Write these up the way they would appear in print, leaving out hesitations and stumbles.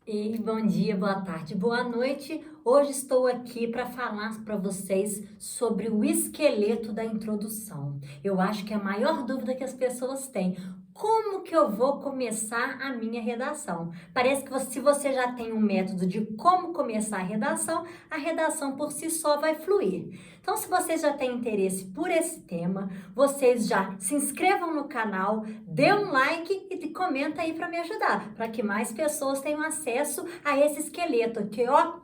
E bom dia, boa tarde, boa noite. Hoje estou aqui para falar para vocês sobre o esqueleto da introdução. Eu acho que é a maior dúvida que as pessoas têm. Como que eu vou começar a minha redação? Parece que se você já tem um método de como começar a redação por si só vai fluir. Então, se vocês já têm interesse por esse tema, vocês já se inscrevam no canal, dê um like e comenta aí para me ajudar, para que mais pessoas tenham acesso a esse esqueleto aqui, ó,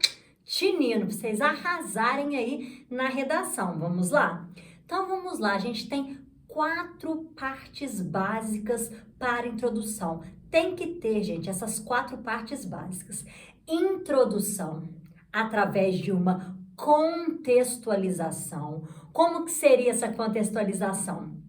tinino, para vocês arrasarem aí na redação. Vamos lá? Então vamos lá, a gente tem 4 partes básicas para introdução. Tem que ter, gente, essas 4 partes básicas. Introdução, através de uma contextualização. Como que seria essa contextualização?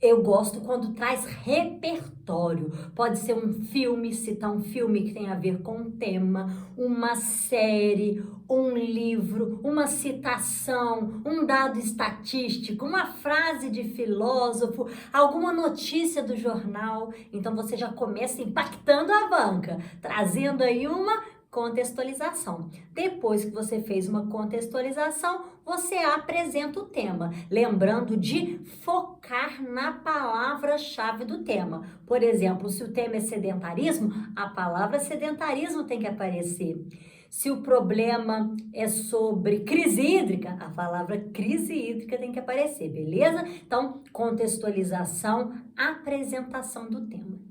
Eu gosto quando traz repertório. Pode ser um filme, citar um filme que tem a ver com o tema, uma série, um livro, uma citação, um dado estatístico, uma frase de filósofo, alguma notícia do jornal. Então você já começa impactando a banca, trazendo aí uma contextualização. Depois que você fez uma contextualização, você apresenta o tema, lembrando de focar na palavra-chave do tema. Por exemplo, se o tema é sedentarismo, a palavra sedentarismo tem que aparecer. Se o problema é sobre crise hídrica, a palavra crise hídrica tem que aparecer, beleza? Então, contextualização, apresentação do tema.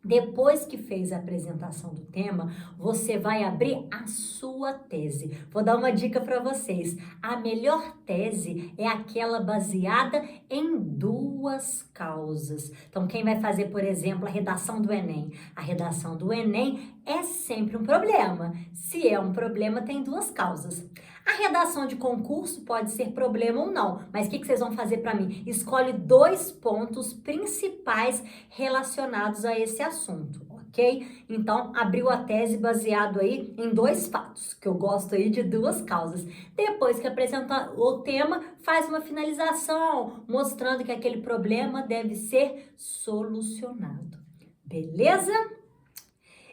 Depois que fez a apresentação do tema, você vai abrir a sua tese. Vou dar uma dica para vocês. A melhor tese é aquela baseada em 2 causas. Então, quem vai fazer, por exemplo, a redação do Enem? A redação do Enem é sempre um problema. Se é um problema, tem 2 causas. A redação de concurso pode ser problema ou não, mas o que vocês vão fazer para mim? Escolhe 2 pontos principais relacionados a esse assunto, ok? Então, abriu a tese baseado aí em 2 fatos, que eu gosto aí de 2 causas. Depois que apresenta o tema, faz uma finalização, mostrando que aquele problema deve ser solucionado. Beleza?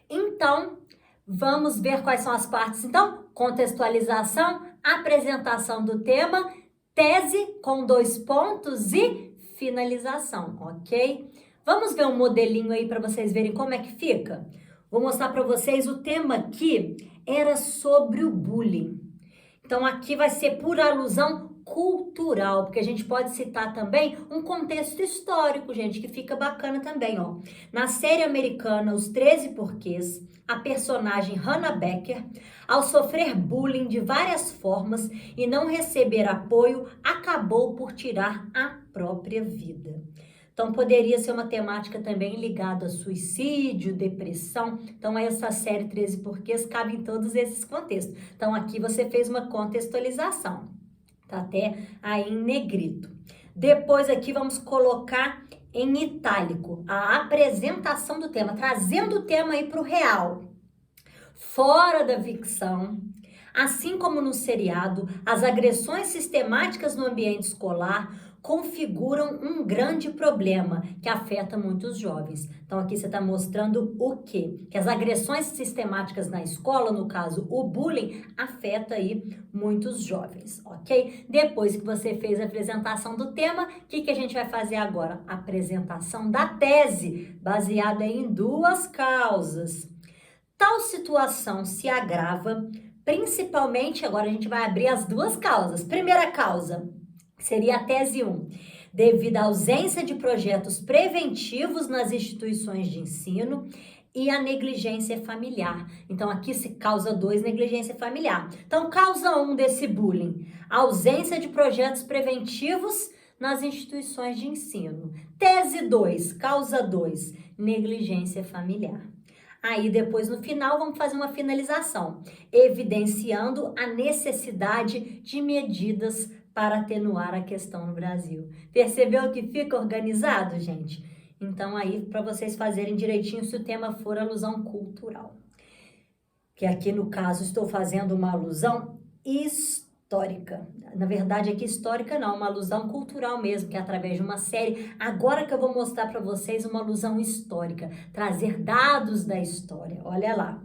Então, vamos ver quais são as partes. Então, contextualização, apresentação do tema, tese com 2 pontos e finalização, ok? Vamos ver um modelinho aí para vocês verem como é que fica? Vou mostrar para vocês o tema aqui era sobre o bullying. Então, aqui vai ser por alusão cultural, porque a gente pode citar também um contexto histórico, gente, que fica bacana também, ó. Na série americana Os 13 Porquês, a personagem Hannah Becker, ao sofrer bullying de várias formas e não receber apoio, acabou por tirar a própria vida. Então, poderia ser uma temática também ligada a suicídio, depressão. Então, essa série 13 Porquês cabe em todos esses contextos. Então, aqui você fez uma contextualização. Tá até aí em negrito. Depois aqui vamos colocar em itálico a apresentação do tema, trazendo o tema aí para o real. Fora da ficção, assim como no seriado, as agressões sistemáticas no ambiente escolar configuram um grande problema que afeta muitos jovens. Então aqui você está mostrando o quê? Que as agressões sistemáticas na escola, no caso o bullying, afeta aí muitos jovens, ok? Depois que você fez a apresentação do tema, o que a gente vai fazer agora? Apresentação da tese, baseada em 2 causas. Tal situação se agrava, principalmente, agora a gente vai abrir as 2 causas. Primeira causa, seria a tese 1, devido à ausência de projetos preventivos nas instituições de ensino e a negligência familiar. Então, aqui se causa 2, negligência familiar. Então, causa 1 desse bullying, ausência de projetos preventivos nas instituições de ensino. Tese 2, causa 2, negligência familiar. Aí depois no final vamos fazer uma finalização, evidenciando a necessidade de medidas para atenuar a questão no Brasil. Percebeu que fica organizado, gente? Então aí para vocês fazerem direitinho se o tema for alusão cultural. Que aqui no caso estou fazendo uma alusão histórica. Na verdade aqui histórica não, uma alusão cultural mesmo, que é através de uma série. Agora que eu vou mostrar para vocês uma alusão histórica, trazer dados da história. Olha lá.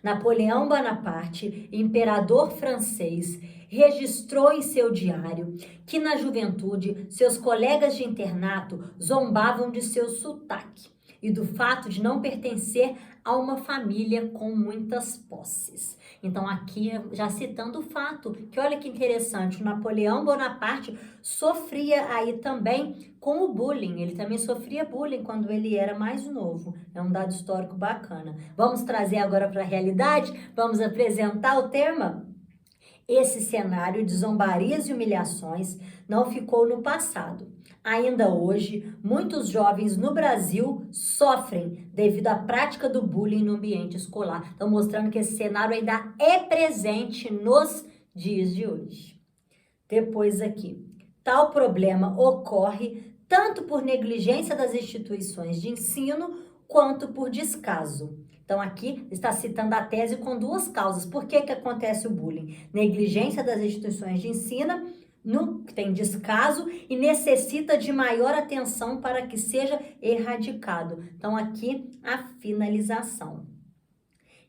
Napoleão Bonaparte, imperador francês, registrou em seu diário que na juventude seus colegas de internato zombavam de seu sotaque e do fato de não pertencer a uma família com muitas posses. Então aqui já citando o fato que olha que interessante, o Napoleão Bonaparte sofria aí também com o bullying, ele também sofria bullying quando ele era mais novo, é um dado histórico bacana. Vamos trazer agora para a realidade, vamos apresentar o tema? Esse cenário de zombarias e humilhações não ficou no passado. Ainda hoje, muitos jovens no Brasil sofrem devido à prática do bullying no ambiente escolar. Estão mostrando que esse cenário ainda é presente nos dias de hoje. Depois aqui, tal problema ocorre tanto por negligência das instituições de ensino quanto por descaso. Então, aqui está citando a tese com duas causas. Por que acontece o bullying? Negligência das instituições de ensino, que tem descaso e necessita de maior atenção para que seja erradicado. Então, aqui a finalização.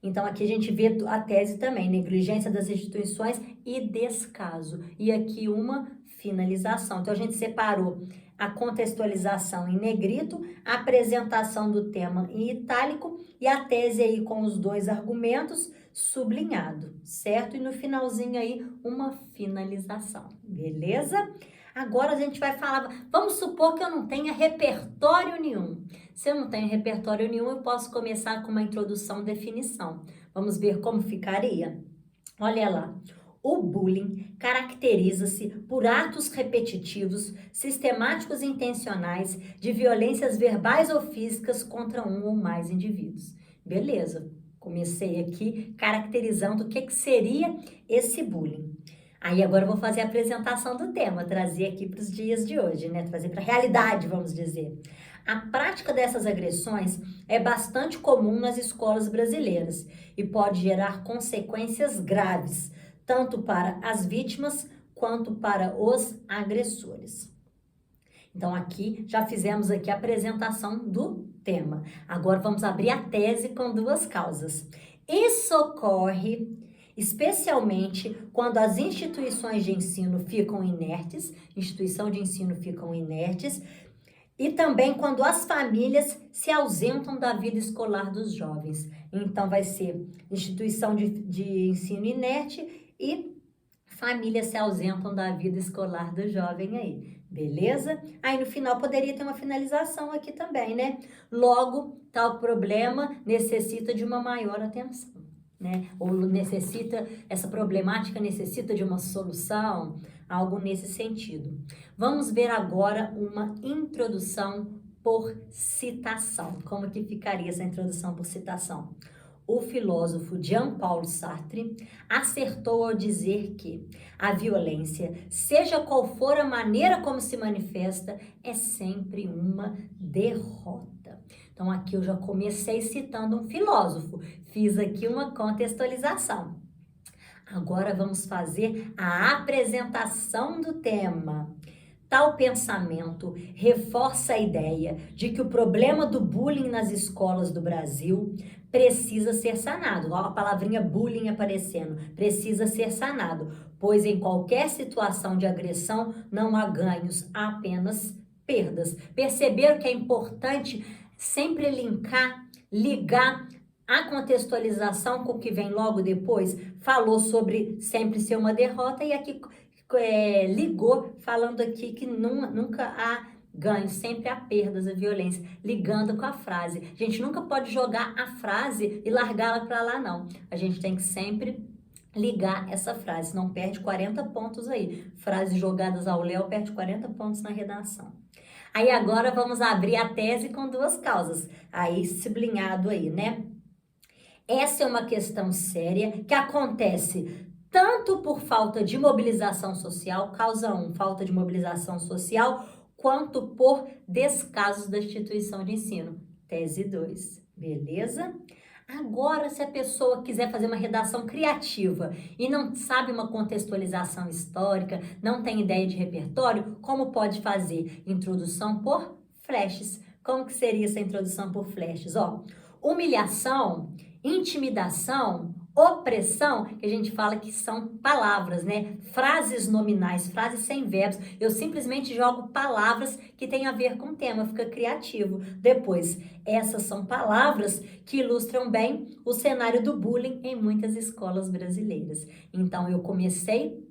Então, aqui a gente vê a tese também, negligência das instituições e descaso. E aqui uma finalização. Então, a gente separou a contextualização em negrito, a apresentação do tema em itálico e a tese aí com os dois argumentos sublinhado, certo? E no finalzinho aí uma finalização, beleza? Agora a gente vai falar, vamos supor que eu não tenha repertório nenhum. Se eu não tenho repertório nenhum, eu posso começar com uma introdução, definição. Vamos ver como ficaria? Olha lá. O bullying caracteriza-se por atos repetitivos, sistemáticos e intencionais de violências verbais ou físicas contra um ou mais indivíduos. Beleza, comecei aqui caracterizando o que seria esse bullying. Aí agora eu vou fazer a apresentação do tema, trazer aqui para os dias de hoje, né? Trazer para a realidade, vamos dizer. A prática dessas agressões é bastante comum nas escolas brasileiras e pode gerar consequências graves, tanto para as vítimas quanto para os agressores. Então aqui já fizemos aqui a apresentação do tema. Agora vamos abrir a tese com duas causas. Isso ocorre especialmente quando as instituições de ensino ficam inertes, e também quando as famílias se ausentam da vida escolar dos jovens. Então vai ser instituição de ensino inerte e famílias se ausentam da vida escolar do jovem aí, beleza? Aí no final poderia ter uma finalização aqui também, né? Logo, tal problema necessita de uma maior atenção, né? Ou essa problemática necessita de uma solução, algo nesse sentido. Vamos ver agora uma introdução por citação. Como que ficaria essa introdução por citação? O filósofo Jean-Paul Sartre acertou ao dizer que a violência, seja qual for a maneira como se manifesta, é sempre uma derrota. Então aqui eu já comecei citando um filósofo, fiz aqui uma contextualização. Agora vamos fazer a apresentação do tema. Tal pensamento reforça a ideia de que o problema do bullying nas escolas do Brasil precisa ser sanado. Olha a palavrinha bullying aparecendo. Precisa ser sanado, pois em qualquer situação de agressão não há ganhos, há apenas perdas. Perceberam que é importante sempre ligar a contextualização com o que vem logo depois? Falou sobre sempre ser uma derrota e aqui ligou falando aqui que nunca há ganho, sempre há perdas, a violência, ligando com a frase. A gente nunca pode jogar a frase e largá-la para lá, não. A gente tem que sempre ligar essa frase, não perde 40 pontos aí. Frases jogadas ao léu perde 40 pontos na redação. Aí agora vamos abrir a tese com duas causas, aí sublinhado aí, né? Essa é uma questão séria que acontece tanto por falta de mobilização social, causa 1, falta de mobilização social, quanto por descasos da instituição de ensino. Tese 2, beleza? Agora, se a pessoa quiser fazer uma redação criativa e não sabe uma contextualização histórica, não tem ideia de repertório, como pode fazer? Introdução por flashes. Como que seria essa introdução por flashes? Ó, humilhação Intimidação, opressão, que a gente fala que são palavras, né? Frases nominais, frases sem verbos. Eu simplesmente jogo palavras que têm a ver com o tema, fica criativo. Depois, essas são palavras que ilustram bem o cenário do bullying em muitas escolas brasileiras. Então, eu comecei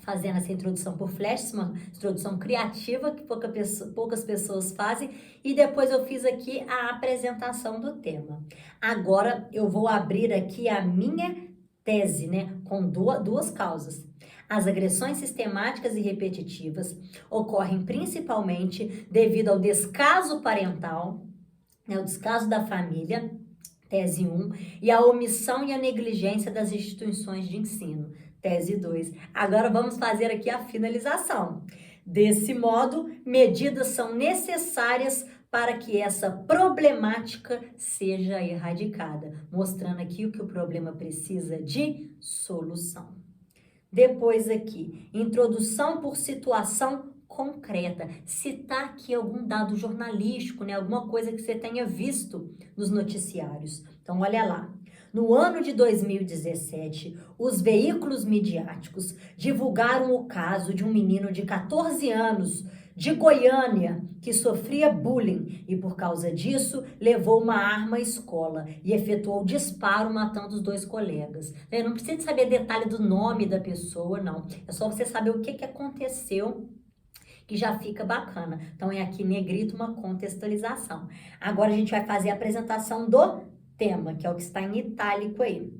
fazendo essa introdução por flashes, uma introdução criativa que poucas pessoas fazem, e depois eu fiz aqui a apresentação do tema. Agora eu vou abrir aqui a minha tese, né, com duas causas. As agressões sistemáticas e repetitivas ocorrem principalmente devido ao descaso parental, né, o descaso da família, tese 1, e a omissão e a negligência das instituições de ensino, tese 2. Agora vamos fazer aqui a finalização. Desse modo, medidas são necessárias para que essa problemática seja erradicada, mostrando aqui o que o problema precisa de solução. Depois aqui, introdução por situação concreta, citar aqui algum dado jornalístico, né? Alguma coisa que você tenha visto nos noticiários. Então, olha lá. No ano de 2017, os veículos midiáticos divulgaram o caso de um menino de 14 anos de Goiânia que sofria bullying e, por causa disso, levou uma arma à escola e efetuou disparo matando os 2 colegas. Não precisa saber detalhe do nome da pessoa, não. É só você saber o que aconteceu, que já fica bacana. Então, é aqui negrito uma contextualização. Agora, a gente vai fazer a apresentação do tema, que é o que está em itálico aí.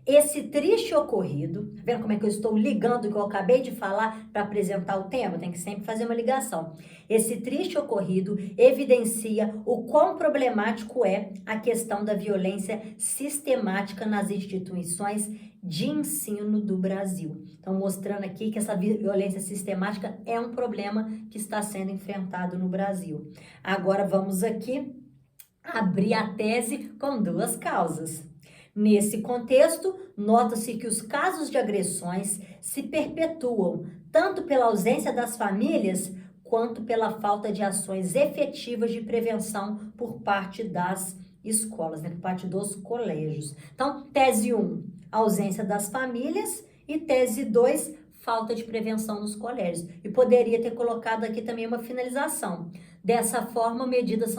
Esse triste ocorrido, tá vendo como é que eu estou ligando o que eu acabei de falar para apresentar o tema? Tem que sempre fazer uma ligação. Esse triste ocorrido evidencia o quão problemático é a questão da violência sistemática nas instituições de ensino do Brasil. Então, mostrando aqui que essa violência sistemática é um problema que está sendo enfrentado no Brasil. Agora, vamos aqui abrir a tese com 2 causas. Nesse contexto, nota-se que os casos de agressões se perpetuam tanto pela ausência das famílias quanto pela falta de ações efetivas de prevenção por parte das escolas, né, por parte dos colégios. Então, tese 1, ausência das famílias, e tese 2, falta de prevenção nos colégios. E poderia ter colocado aqui também uma finalização. Dessa forma, medidas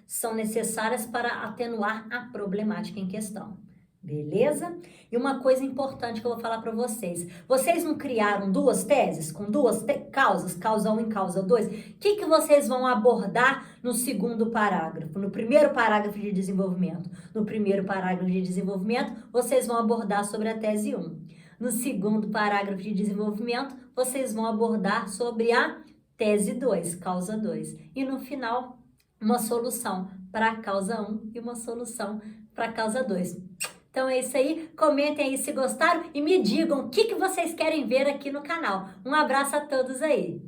são necessárias para atenuar a problemática em questão. Beleza? E uma coisa importante que eu vou falar para vocês. Vocês não criaram 2 teses com 2 causas, causa 1 e causa 2? O que vocês vão abordar no segundo parágrafo? No primeiro parágrafo de desenvolvimento? No primeiro parágrafo de desenvolvimento, vocês vão abordar sobre a tese 1. No segundo parágrafo de desenvolvimento, vocês vão abordar sobre a tese 2, causa 2. E no final, uma solução para a causa 1 e uma solução para a causa 2. Então é isso aí, comentem aí se gostaram e me digam o que vocês querem ver aqui no canal. Um abraço a todos aí!